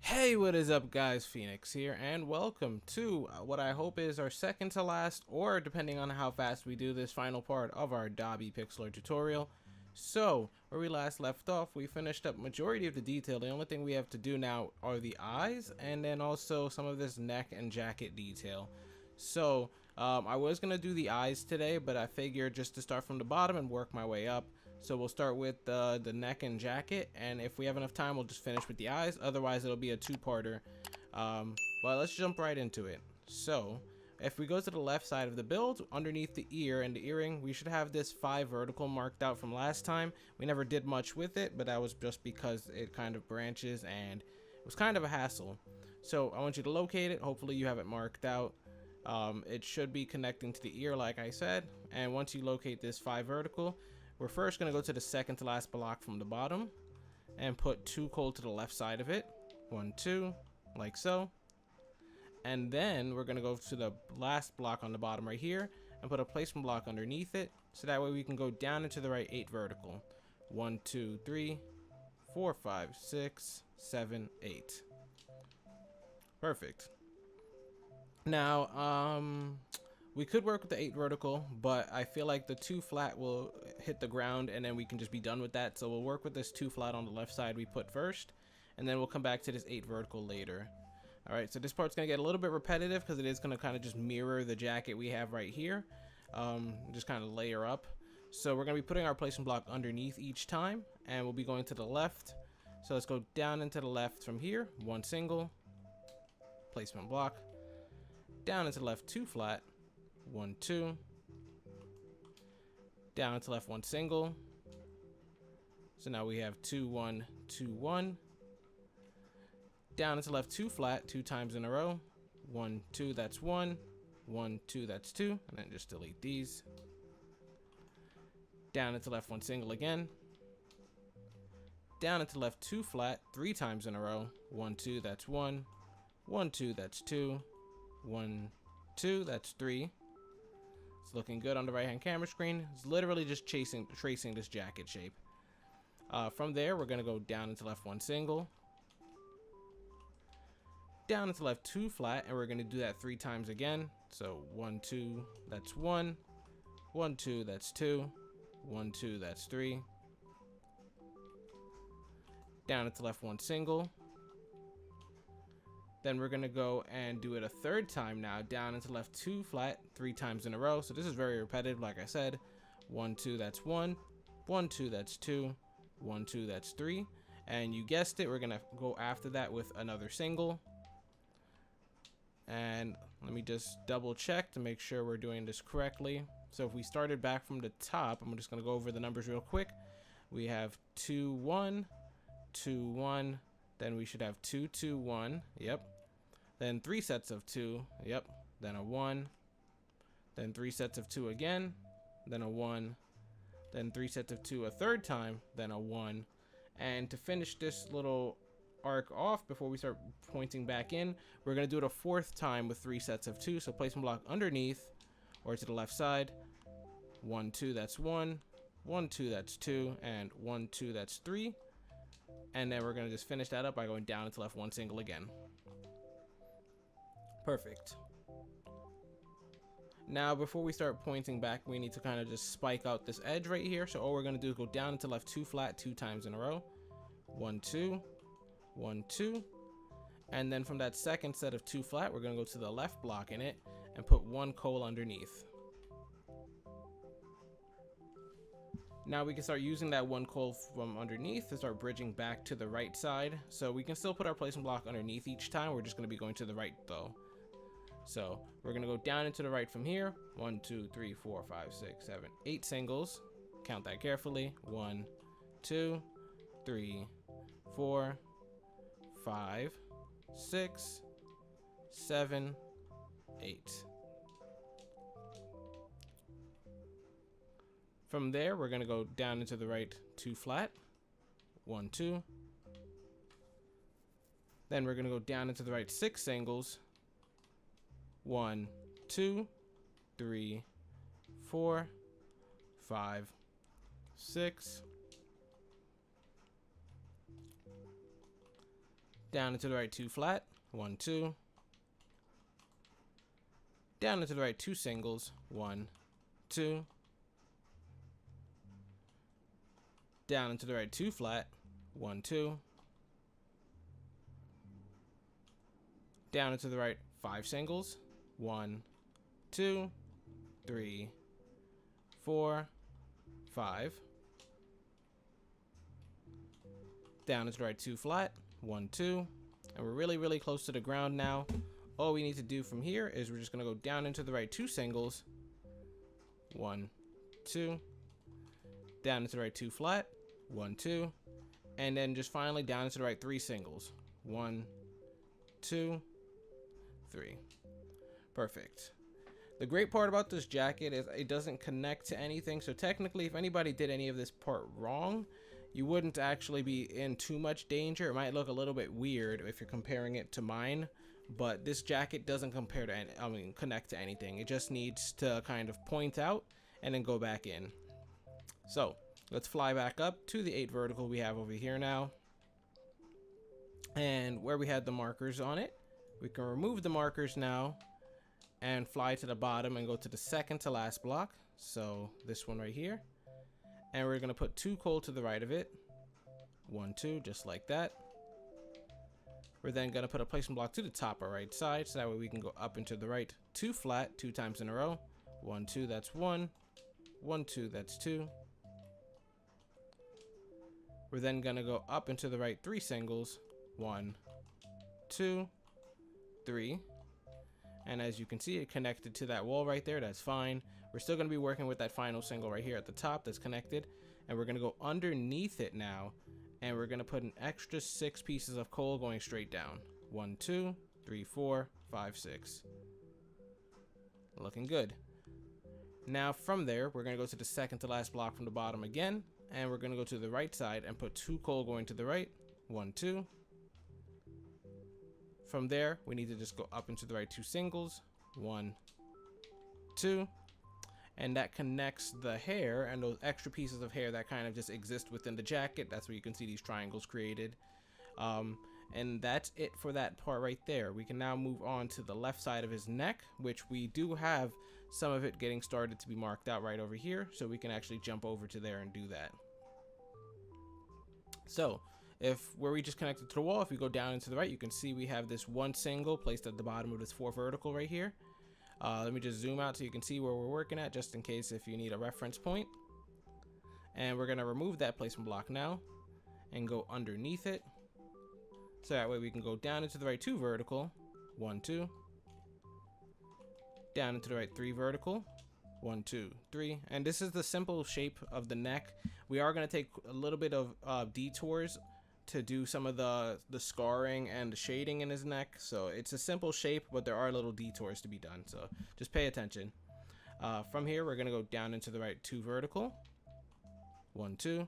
Hey, what is up guys, Phoenix here, and welcome to what I hope is our second to last, or depending on how fast we do this, final part of our Dabi pixel art tutorial. So, where we last left off, we finished up majority of the detail. The only thing we have to do now are the eyes, and then also some of this neck and jacket detail. So, I was going to do the eyes today, but I figured just to start from the bottom and work my way up. So we'll start with the neck and jacket, and if we have enough time, we'll just finish with the eyes. Otherwise, it'll be a two-parter. But let's jump right into it. So, if we go to the left side of the build, underneath the ear and the earring, we should have this 5 vertical marked out from last time. We never did much with it, but that was just because it kind of branches, and it was kind of a hassle. So I want you to locate it. Hopefully you have it marked out. It should be connecting to the ear, like I said. And once you locate this 5 vertical, we're first going to go to the second to last block from the bottom and put 2 coal to the left side of it. 1, 2, like so. And then we're going to go to the last block on the bottom right here and put a placement block underneath it. So that way we can go down into the right 8 vertical. 1, 2, 3, 4, 5, 6, 7, 8. Perfect. Now, we could work with the 8 vertical, but I feel like the 2 flat will hit the ground and then we can just be done with that. So we'll work with this 2 flat on the left side we put first, and then we'll come back to this 8 vertical later. All right, so this part's gonna get a little bit repetitive because it is gonna kind of just mirror the jacket we have right here. Just kind of layer up. So we're gonna be putting our placement block underneath each time, and we'll be going to the left. So let's go down into the left from here, 1 single, placement block, down into the left 2 flat, 1, 2, down to left 1 single. So now we have 2, 1, 2, 1. Down into left 2 flat 2 times in a row. 1, 2, that's 1. 1, 2, that's 2. And then just delete these. Down into left 1 single again. Down into left 2 flat 3 times in a row. 1, 2, that's 1. 1, 2, that's 2. 1, 2, that's 3. It's looking good on the right hand camera screen. It's literally just tracing this jacket shape. From there, we're going to go down into left 1 single. Down into left 2 flat, and we're going to do that 3 times again. So 1, 2, that's 1. 1, 2, that's 2. 1, 2, that's 3. Down into left 1 single. Then we're going to go and do it a 3rd time now, down into left 2 flat 3 times in a row. So this is very repetitive, like I said. 1, 2, that's 1. 1, 2, that's 2. 1, 2, that's 3. And you guessed it, we're going to go after that with another single. And let me just double check to make sure we're doing this correctly. So if we started back from the top, I'm just going to go over the numbers real quick. We have 2, 1, 2, 1. Then we should have 2, 2, 1. Yep. Then 3 sets of 2. Yep. Then a 1. Then 3 sets of 2 again. Then a 1. Then 3 sets of 2 a 3rd time. Then a 1. And to finish this little arc off before we start pointing back in, we're going to do it a 4th time with 3 sets of 2. So placement block underneath or to the left side. 1, 2, that's 1. 1, 2, that's 2. And 1, 2, that's 3. And then we're going to just finish that up by going down into left 1 single again. Perfect. Now, before we start pointing back, we need to kind of just spike out this edge right here. So all we're going to do is go down into left 2 flat 2 times in a row. 1, 2, 1, 2. And then from that second set of 2 flat, we're going to go to the left block in it and put 1 coal underneath. Now we can start using that 1 coal from underneath to start bridging back to the right side. So we can still put our placement block underneath each time. We're just going to be going to the right though. So we're going to go down into the right from here. 1, 2, 3, 4, 5, 6, 7, 8 singles. Count that carefully. 1, 2, 3, 4, 5, 6, 7, 8. From there, we're going to go down into the right 2 flat. 1, 2. Then we're going to go down into the right 6 singles. 1, 2, 3, 4, 5, 6, down into the right 2 flat, 1 2, down into the right 2 singles, 1 2, down into the right 2 flat, 1 2, down into the right 5 singles, 1 2 3 4 5, down into the right 2 flat, 1 2, and we're really close to the ground now. All we need to do from here is we're just going to go down into the right 2 singles, 1 2, down into the right 2 flat, 1 2, and then just finally down into the right 3 singles, 1 2 3. Perfect. The great part about this jacket is it doesn't connect to anything, so technically if anybody did any of this part wrong, you wouldn't actually be in too much danger. It might look a little bit weird if you're comparing it to mine, but this jacket doesn't compare to connect to anything. It just needs to kind of point out and then go back in. So let's fly back up to the 8 vertical we have over here now, and where we had the markers on it, we can remove the markers now and fly to the bottom and go to the second to last block, so this one right here, and we're going to put 2 coal to the right of it, 1 2, just like that. We're then going to put a placement block to the top or right side, so that way we can go up into the right 2 flat 2 times in a row, 1 2, that's 1 1 2, that's 2. We're then going to go up into the right 3 singles, 1 2 3, and as you can see, it connected to that wall right there. That's fine. We're still going to be working with that final single right here at the top that's connected, and we're going to go underneath it now, and we're going to put an extra 6 pieces of coal going straight down, 1 2 3 4 5 6. Looking good. Now from there, we're going to go to the second to last block from the bottom again, and we're going to go to the right side and put 2 coal going to the right, 1 2. From there, we need to just go up into the right 2 singles, 1 2, and that connects the hair and those extra pieces of hair that kind of just exist within the jacket. That's where you can see these triangles created, and that's it for that part right there. We can now move on to the left side of his neck, which we do have some of it getting started to be marked out right over here, so we can actually jump over to there and do that. So where we just connected to the wall, if we go down into the right, you can see we have this 1 single placed at the bottom of this 4 vertical right here. Let me just zoom out so you can see where we're working at, just in case if you need a reference point. And we're going to remove that placement block now and go underneath it, so that way we can go down into the right 2 vertical, 1 2, down into the right 3 vertical, 1 2 3, and this is the simple shape of the neck. We are going to take a little bit of detours to do some of the scarring and the shading in his neck, so it's a simple shape, but there are little detours to be done, so just pay attention. From here, we're going to go down into the right 2 vertical, 1 2,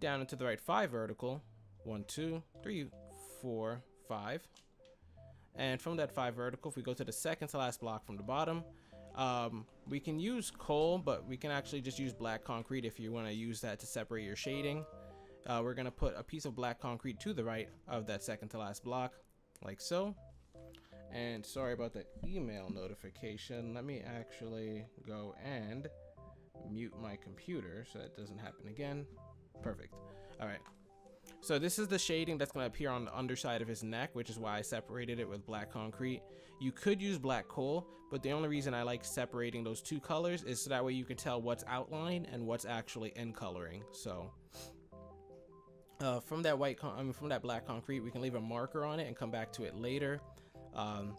down into the right 5 vertical, 1 2 3 4 5, and from that 5 vertical, if we go to the second to last block from the bottom, we can use coal, but we can actually just use black concrete if you want to use that to separate your shading. We're going to put a piece of black concrete to the right of that second to last block, like so. And sorry about the email notification. Let me actually go and mute my computer so that doesn't happen again. Perfect. All right. So this is the shading that's going to appear on the underside of his neck, which is why I separated it with black concrete. You could use black coal, but the only reason I like separating those 2 colors is so that way you can tell what's outline and what's actually in coloring. So from that from that black concrete, we can leave a marker on it and come back to it later.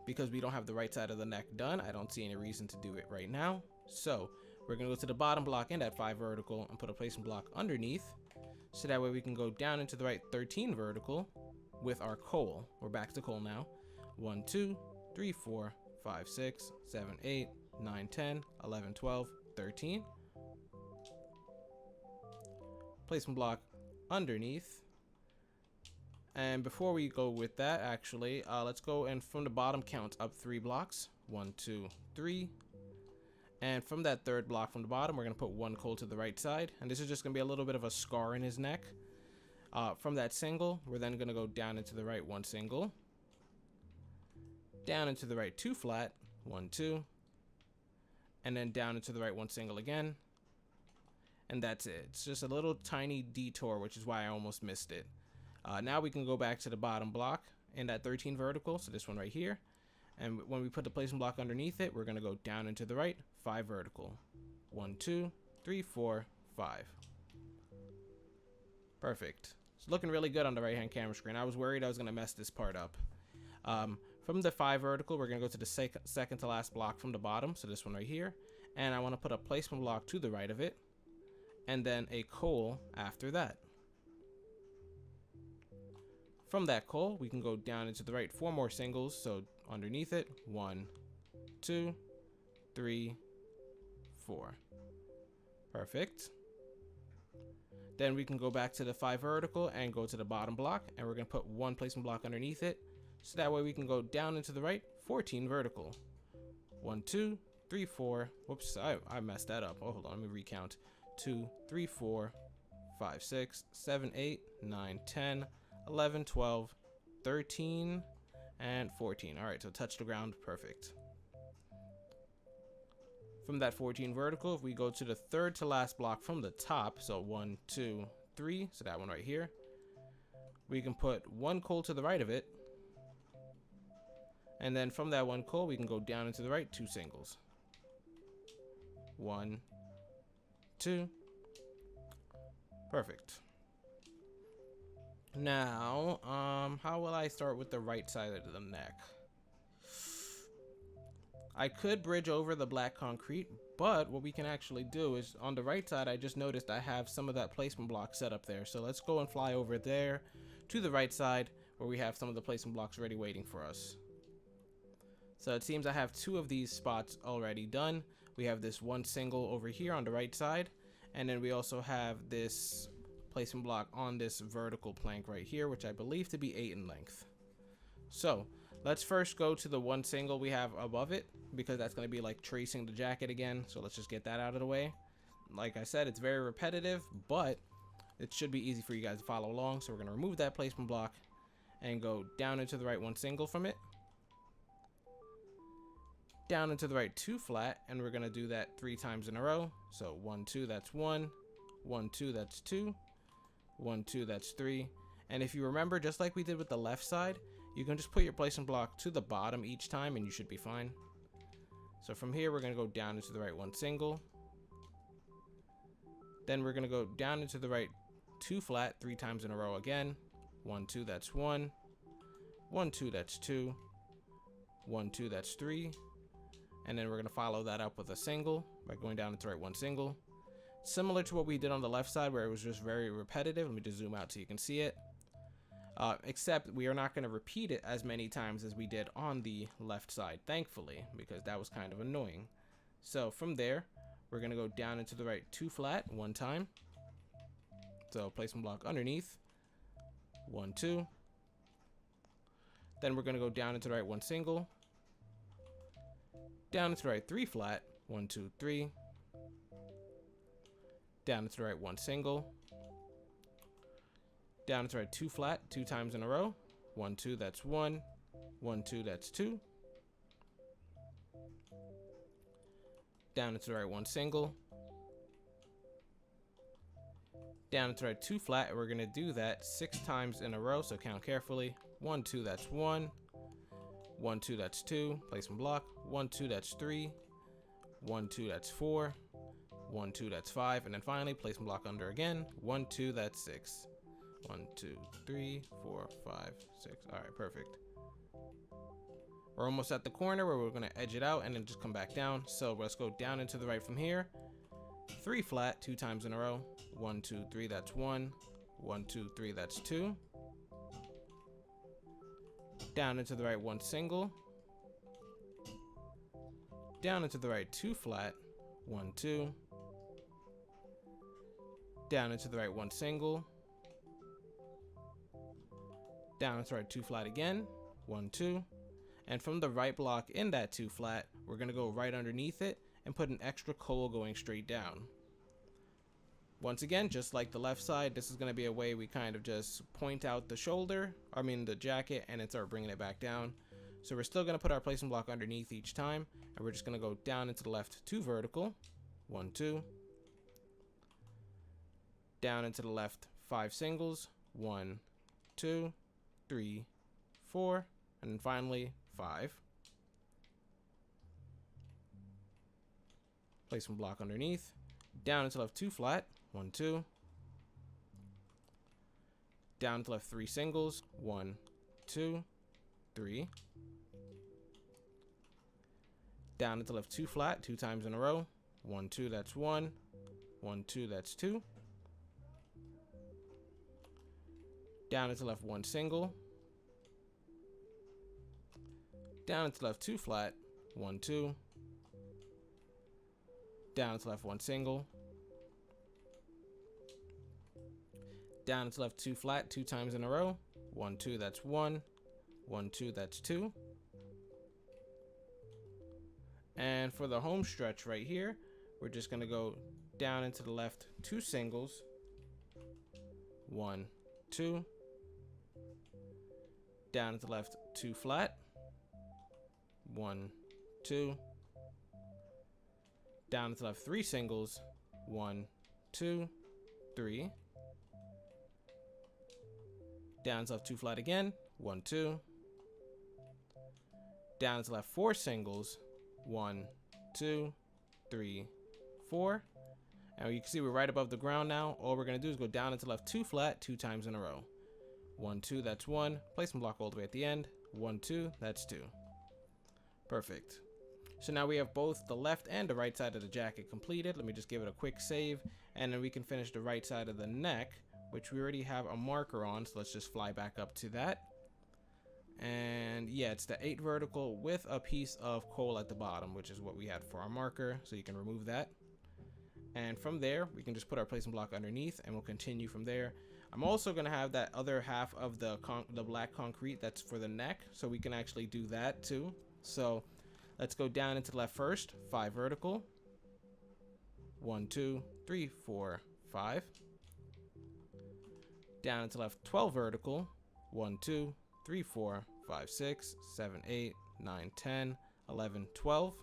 Because we don't have the right side of the neck done, I don't see any reason to do it right now. So we're going to go to the bottom block in that 5 vertical and put a placement block underneath, so that way we can go down into the right 13 vertical with our coal. We're back to coal now. 1 2 3 4 5 6 7 8 9 10 11 12 13. Placement block underneath. And before we go with that, actually, let's go and from the bottom count up 3 blocks. 1 2 3. And from that 3rd block from the bottom, we're going to put 1 coal to the right side. And this is just going to be a little bit of a scar in his neck. From that single, we're then going to go down into the right 1 single, down into the right 2 flat, 1 2, and then down into the right 1 single again, and that's it. It's just a little tiny detour, which is why I almost missed it. Now we can go back to the bottom block in that 13 vertical, so this one right here, and when we put the placement block underneath it, we're going to go down into the right 5 vertical, 1 2 3 4 5. Perfect. It's looking really good on the right hand camera screen. I was worried I was going to mess this part up. From the 5 vertical, we're going to go to the second to last block from the bottom, so this one right here, and I want to put a placement block to the right of it, and then a coal after that. From that coal, we can go down into the right 4 more singles, so underneath it, 1 2 3 4. Perfect. Then we can go back to the 5 vertical and go to the bottom block, and we're going to put 1 placement block underneath it, so that way we can go down into the right 14 vertical, 1 2 3 4. Whoops, I messed that up. Oh, hold on, let me recount. 2 3 4 5 6 7 8 9 10 11 12 13 and 14. All right, so touch the ground. Perfect. From that 14 vertical, if we go to the third to last block from the top, so 1 2 3, so that one right here, we can put 1 coal to the right of it, and then from that 1 coal we can go down into the right 2 singles, 1 2. Perfect. Now how will I start with the right side of the neck? I could bridge over the black concrete, but what we can actually do is on the right side, I just noticed I have some of that placement block set up there. So let's go and fly over there to the right side where we have some of the placement blocks ready waiting for us. So it seems I have 2 of these spots already done. We have this 1 single over here on the right side, and then we also have this placement block on this vertical plank right here, which I believe to be 8 in length. So let's first go to the 1 single we have above it, because that's going to be like tracing the jacket again. So let's just get that out of the way. Like I said, it's very repetitive, but it should be easy for you guys to follow along. So we're going to remove that placement block and go down into the right 1 single from it, down into the right 2 flat, and we're going to do that 3 times in a row. So 1 2, that's 1, 1 2, that's 2, 1 2, that's 3. And if you remember, just like we did with the left side, you can just put your placement block to the bottom each time and you should be fine. So from here, we're going to go down into the right 1 single. Then we're going to go down into the right 2 flat 3 times in a row again. 1 2, that's 1, 1 2, that's 2, 1 2, that's 3. And then we're going to follow that up with a single by going down into the right 1 single. Similar to what we did on the left side where it was just very repetitive. Let me just zoom out so you can see it. Except we are not going to repeat it as many times as we did on the left side, thankfully, because that was kind of annoying. So from there, we're going to go down into the right 2 flat 1 time. So placement block underneath, 1 2. Then we're going to go down into the right 1 single, down into the right 3 flat, 1 2 3, down into the right 1 single, down into the right 2 flat 2 times in a row, 1 2, that's 1, 1 2, that's 2, down into the right 1 single, down into the right 2 flat, and we're going to do that 6 times in a row, so count carefully. 1 2, that's 1, 1 2, that's 2, placement block, 1 2, that's 3, 1 2, that's 4, 1 2, that's 5, and then finally placement block under again, 1 2, that's 6. 1 2 3 4 5 6. All right, perfect. We're almost at the corner where we're going to edge it out and then just come back down. So let's go down into the right from here. 3 flat 2 times in a row. 1 2 3, that's 1, 1 2 3, that's 2, down into the right 1 single, down into the right 2 flat, 1 2, down into the right 1 single, down into the right 2 flat again, 1 2, and from the right block in that 2 flat, we're going to go right underneath it and put an extra coal going straight down. Once again, just like the left side, this is going to be a way we kind of just point out the shoulder, the jacket, and then start bringing it back down. So we're still going to put our placement block underneath each time, and we're just going to go down into the left 2 vertical, 1, 2, down into the left 5 singles, 1, 2, 3, 4, and then finally 5. Placement block underneath, down into left 2 flat, 1, 2, down to left 3 singles, 1, 2, 3, down into left 2 flat 2 times in a row, 1, 2, that's 1, 1, 2, that's 2, down into left 1 single, down into left 2 flat, 1, 2, down to left 1 single, down to left 2 flat 2 times in a row, 1, 2, that's 1, 1, 2, that's 2. And for the home stretch right here, we're just going to go down into the left 2 singles, 1, 2, down into left 2 flat, 1, 2, down into left 3 singles, 1, 2, 3, down into left 2 flat again, 1, 2, down into left 4 singles, 1, 2, 3, 4, and you can see we're right above the ground now. All we're going to do is go down into left 2 flat 2 times in a row, 1, 2, that's 1, placement block all the way at the end, 1, 2, that's 2. Perfect. So now we have both the left and the right side of the jacket completed. Let me just give it a quick save, and then we can finish the right side of the neck, which we already have a marker on, so let's just fly back up to that. And yeah, it's the 8 vertical with a piece of coal at the bottom, which is what we had for our marker, so you can remove that. And from there, we can just put our placement block underneath, and we'll continue from there. I'm also going to have that other half of the black concrete that's for the neck, so we can actually do that too. So let's go down into the left first, 5 vertical, 1, 2, 3, 4, 5. Down into left 12 vertical, 1, 2, 3, 4, 5, 6, 7, 8, 9, 10, 11, 12.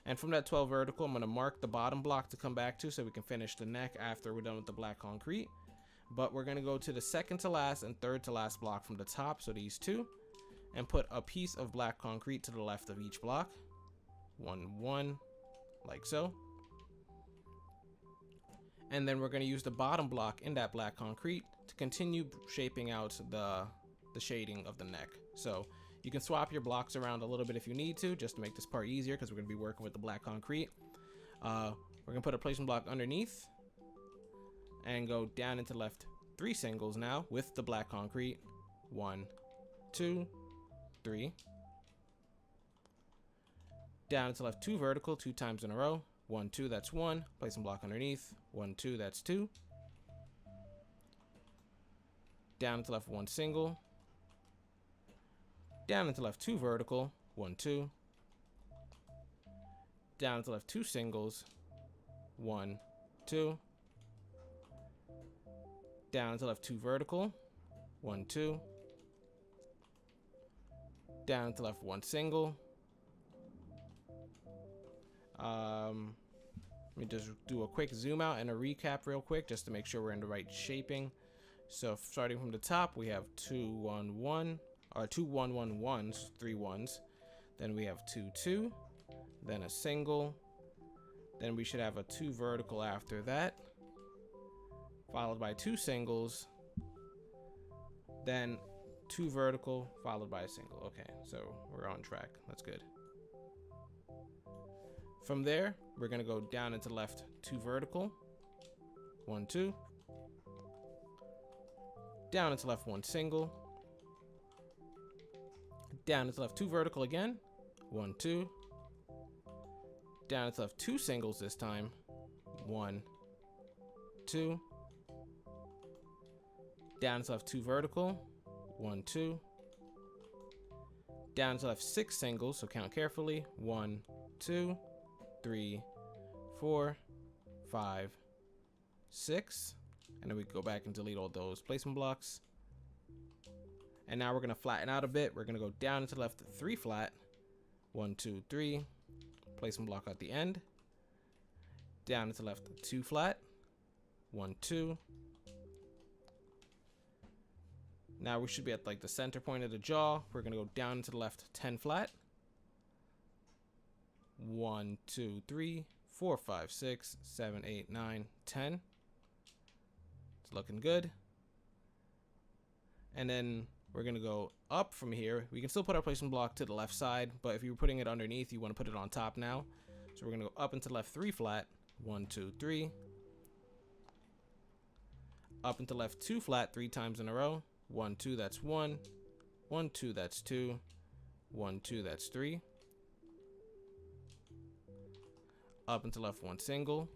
And from that 12 vertical, I'm going to mark the bottom block to come back to so we can finish the neck after we're done with the black concrete. But we're going to go to the second to last and third to last block from the top, so these 2, and put a piece of black concrete to the left of each block, 1, 1, like so. And then we're going to use the bottom block in that black concrete to continue shaping out the shading of the neck. So you can swap your blocks around a little bit if you need to, just to make this part easier, because we're going to be working with the black concrete. We're going to put a placement block underneath and go down into left 3 singles now with the black concrete, 1, 2, 3. Down into left 2 vertical 2 times in a row, 1, 2, that's 1, placement block underneath, 1, 2, that's 2. Down into left 1 single, down into left 2 vertical, 1, 2, down into left 2 singles, 1, 2, down into left 2 vertical, 1, 2, down into left 1 single. Let me just do a quick zoom out and a recap real quick just to make sure we're in the right shaping. So starting from the top, we have 2, 1, 1, or 2 1 1 1s, 3 1s. Then we have 2 2, then a single. Then we should have a 2 vertical after that, followed by 2 singles. Then 2 vertical followed by a single. Okay, so we're on track. That's good. From there, we're going to go down into left 2 vertical, 1 2, down into left 1 single, down into left 2 vertical again, 1 2, down into left 2 singles this time, 1 2, down into left 2 vertical, 1 2, down into left 6 singles, so count carefully, 1 2, 3, 4, 5, 6. And then we go back and delete all those placement blocks. And now we're going to flatten out a bit. We're going to go down and to the left 3 flat. 1, 2, 3. Placement block at the end. Down and to the left 2 flat. 1, 2. Now we should be at like the center point of the jaw. We're going to go down and to the left 10 flat. 1, 2, 3, 4, 5, 6, 7, 8, 9, 10. It's looking good. And then we're going to go up from here. We can still put our placement block to the left side, but if you're putting it underneath, you want to put it on top now. So we're going to go up and to the left 3 flat. 1, 2, 3. Up and to the left 2 flat 3 times in a row. 1, 2, that's 1. 1, 2, that's 2. 1, 2, that's 3. Up and to the left 1 single.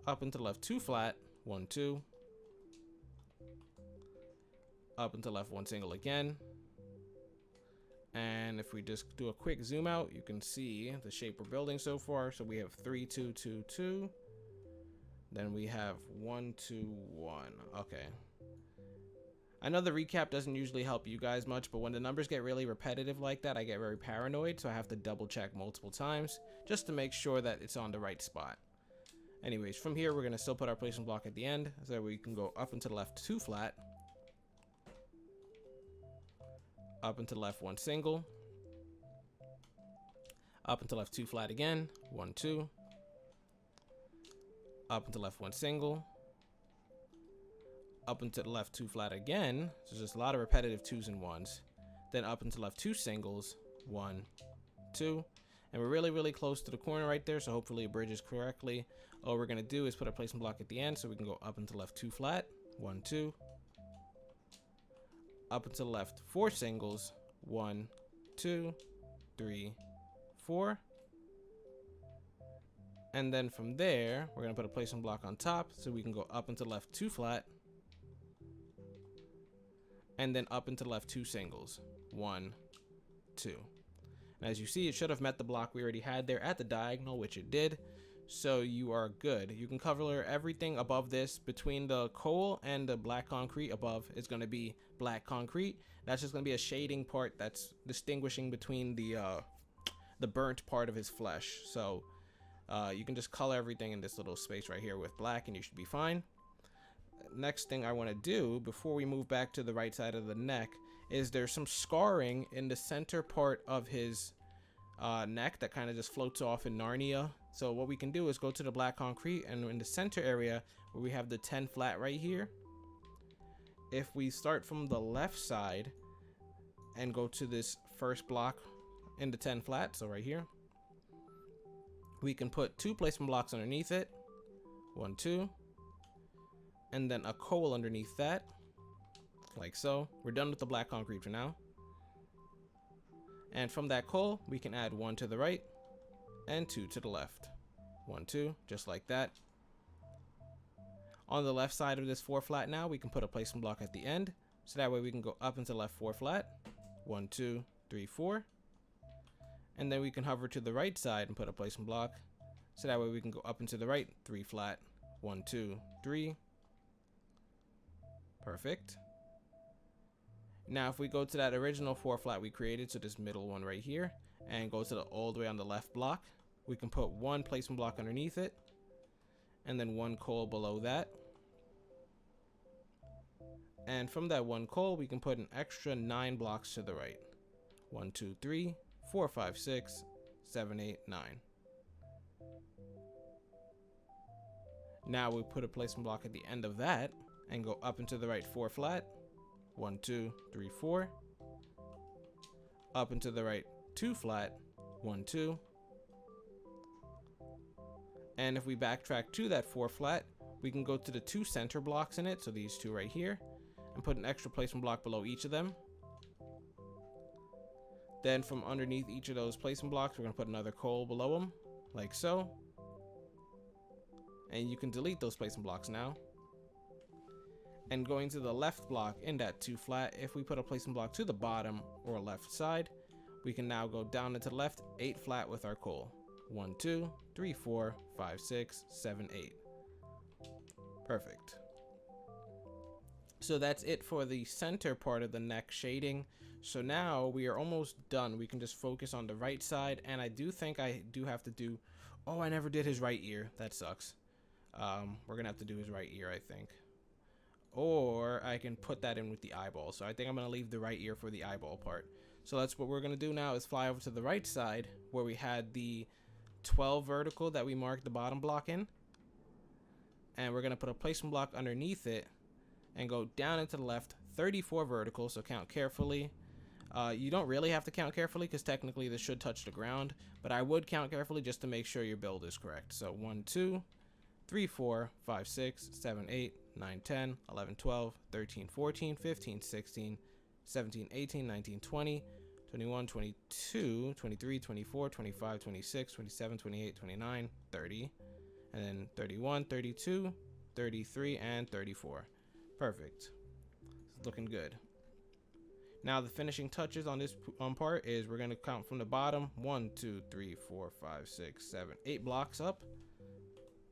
Up and to the left 2 flat. 1, 2. Up and to the left 1 single again. And if we just do a quick zoom out, you can see the shape we're building so far. So we have 3, 2, 2, 2. Then we have 1, 2, 1. Okay. I know the recap doesn't usually help you guys much, but when the numbers get really repetitive like that, I get very paranoid. So I have to double check multiple times just to make sure that it's on the right spot. Anyways, from here, we're going to still put our placement block at the end. So we can go up and to the left 2 flat. Up and to the left 1 single. Up and to the left 2 flat again. 1, 2. Up and to the left 1 single. Up and to the left 2 flat again. So just a lot of repetitive 2s and 1s. Then up and to the left 2 singles. 1, 2. And we're really, really close to the corner right there. So hopefully it bridges correctly. All we're going to do is put our placement block at the end. So we can go up and to the left 2 flat. 1, 2. Up and to the left 4 singles. 1, 2, 3, 4. And then from there, we're going to put a placement block on top. So we can go up and to the left 2 flat. And then up and to the left 2 singles. 1, 2. And as you see, it should have met the block we already had there at the diagonal, which it did. So you are good. You can cover everything above this. Between the coal and the black concrete above is going to be black concrete. That's just going to be a shading part that's distinguishing between the burnt part of his flesh. So you can just color everything in this little space right here with black and you should be fine. Next thing I want to do before we move back to the right side of the neck is there's some scarring in the center part of his neck that kind of just floats off in Narnia. So what we can do is go to the black concrete, and in the center area where we have the 10 flat right here, if we start from the left side and go to this first block in the 10 flat, so right here, we can put 2 placement blocks underneath it. 1, 2. And then a coal underneath that, like so. We're done with the black concrete for now. And from that coal, we can add 1 to the right and 2 to the left. 1, 2, just like that. On the left side of this 4 flat now, we can put a placement block at the end. So that way we can go up into the left 4 flat. 1, 2, 3, 4. And then we can hover to the right side and put a placement block. So that way we can go up into the right 3 flat. 1, 2, 3. Perfect. Now if we go to that original 4 flat we created, so this middle one right here, and go to the all the way on the left block, we can put 1 placement block underneath it, and then 1 coal below that. And from that 1 coal, we can put an extra 9 blocks to the right. 1, 2, 3, 4, 5, 6, 7, 8, 9. Now we put a placement block at the end of that and go up into the right 4 flat. 1, 2, 3, 4. Up into the right 2 flat. 1, 2. And if we backtrack to that 4 flat, we can go to the 2 center blocks in it, so these 2 right here, and put an extra placement block below each of them. Then from underneath each of those placement blocks, we're going to put another coal below them, like so. And you can delete those placement blocks now. And going to the left block in that 2 flat, if we put a placement block to the bottom or left side, we can now go down into the left 8 flat with our coal. 1, 2, 3, 4, 5, 6, 7, 8. Perfect. So that's it for the center part of the neck shading. So now we are almost done. We can just focus on the right side, and I do think I do have to do, oh, I never did his right ear. That sucks. We're gonna have to do his right ear, I think. Or I can put that in with the eyeball. So I think I'm gonna leave the right ear for the eyeball part. So that's what we're gonna do now, is fly over to the right side where we had the 12 vertical that we marked the bottom block in. And we're gonna put a placement block underneath it and go down into the left 34 vertical, so count carefully. You don't really have to count carefully because technically this should touch the ground, but I would count carefully just to make sure your build is correct. So 1, 2, 3, 4, 5, 6, 7, 8, 9, 10, 11, 12, 13, 14, 15, 16, 17, 18, 19, 20, 21, 22, 23, 24, 25, 26, 27, 28, 29, 30, and then 31, 32, 33, and 34. Perfect. It's looking good. Now the finishing touches on this part is we're going to count from the bottom. 1, 2, 3, 4, 5, 6, 7, 8 blocks up.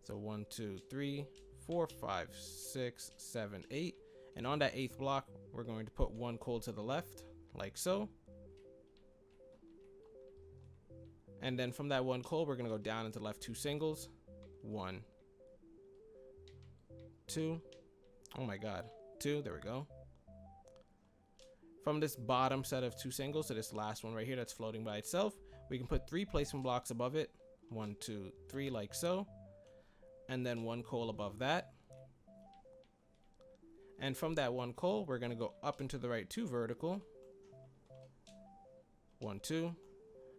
So 1, 2, 3, 4, 5, 6, 7, 8. And on that 8th block, we're going to put 1 coal to the left, like so. And then from that 1 coal, we're going to go down into the left 2 singles. 1, 2. Oh my god. 2. There we go. From this bottom set of 2 singles to this last one right here that's floating by itself, we can put 3 placement blocks above it. 1, 2, 3, like so. And then 1 coal above that. And from that 1 coal, we're going to go up into the right 2 vertical. 1, 2.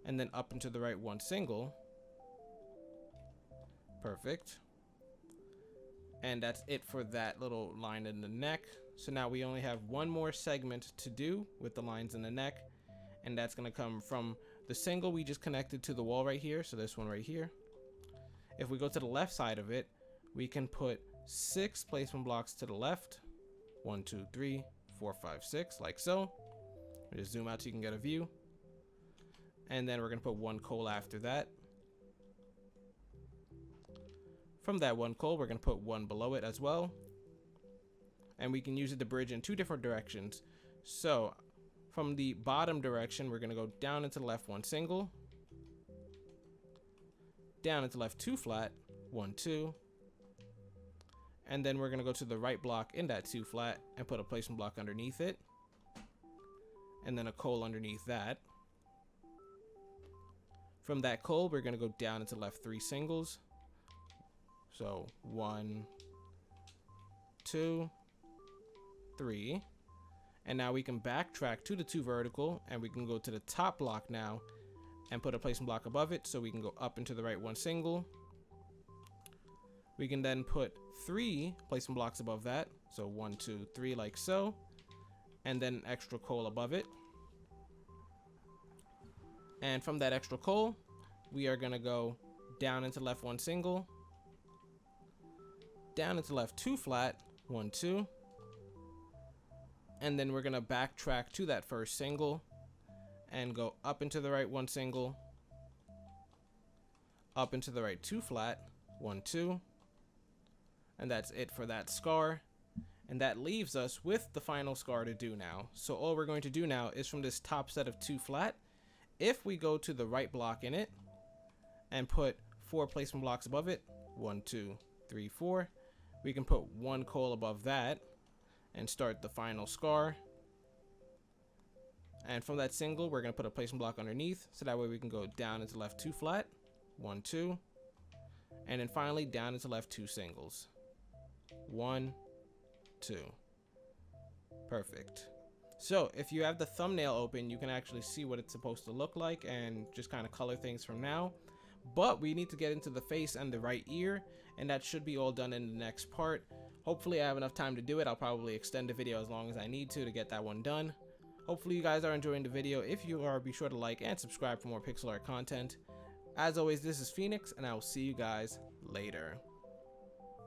And then up into the right 1 single. Perfect. And that's it for that little line in the neck. So now we only have one more segment to do with the lines in the neck, and that's going to come from the single we just connected to the wall right here. So this one right here. If we go to the left side of it, we can put 6 placement blocks to the left. 1, 2, 3, 4, 5, 6, like so. Just zoom out so you can get a view. And then we're going to put 1 coal after that. From that 1 coal, we're going to put 1 below it as well. And we can use it to bridge in 2 different directions. So from the bottom direction, we're going to go down into the left 1 single. Down into left 2 flat. 1, 2. And then we're going to go to the right block in that 2 flat and put a placement block underneath it. And then a coal underneath that. From that coal, we're going to go down into left 3 singles. So 1, 2, 3. And now we can backtrack to the 2 vertical, and we can go to the top block now and put a placement block above it, so we can go up into the right 1 single. We can then put 3 placement blocks above that, so 1, 2, 3, like so, and then an extra coal above it. And from that extra coal, we are going to go down into left 1 single, down into left 2 flat, 1, 2. And then we're going to backtrack to that first single and go up into the right 1 single, up into the right 2 flat, 1, 2. And that's it for that scar. And that leaves us with the final scar to do now. So all we're going to do now is from this top set of 2 flat, if we go to the right block in it and put 4 placement blocks above it, 1, 2, 3, 4, we can put 1 coal above that and start the final scar. And from that single, we're going to put a placement block underneath, so that way we can go down into left 2 flat, 1, 2, and then finally down into left 2 singles, 1, 2. Perfect. So if you have the thumbnail open, you can actually see what it's supposed to look like and just kind of color things from now. But we need to get into the face and the right ear, and that should be all done in the next part. Hopefully I have enough time to do it. I'll probably extend the video as long as I need to get that one done. Hopefully you guys are enjoying the video. If you are, be sure to like and subscribe for more pixel art content. As always, this is Phoenix, and I will see you guys later.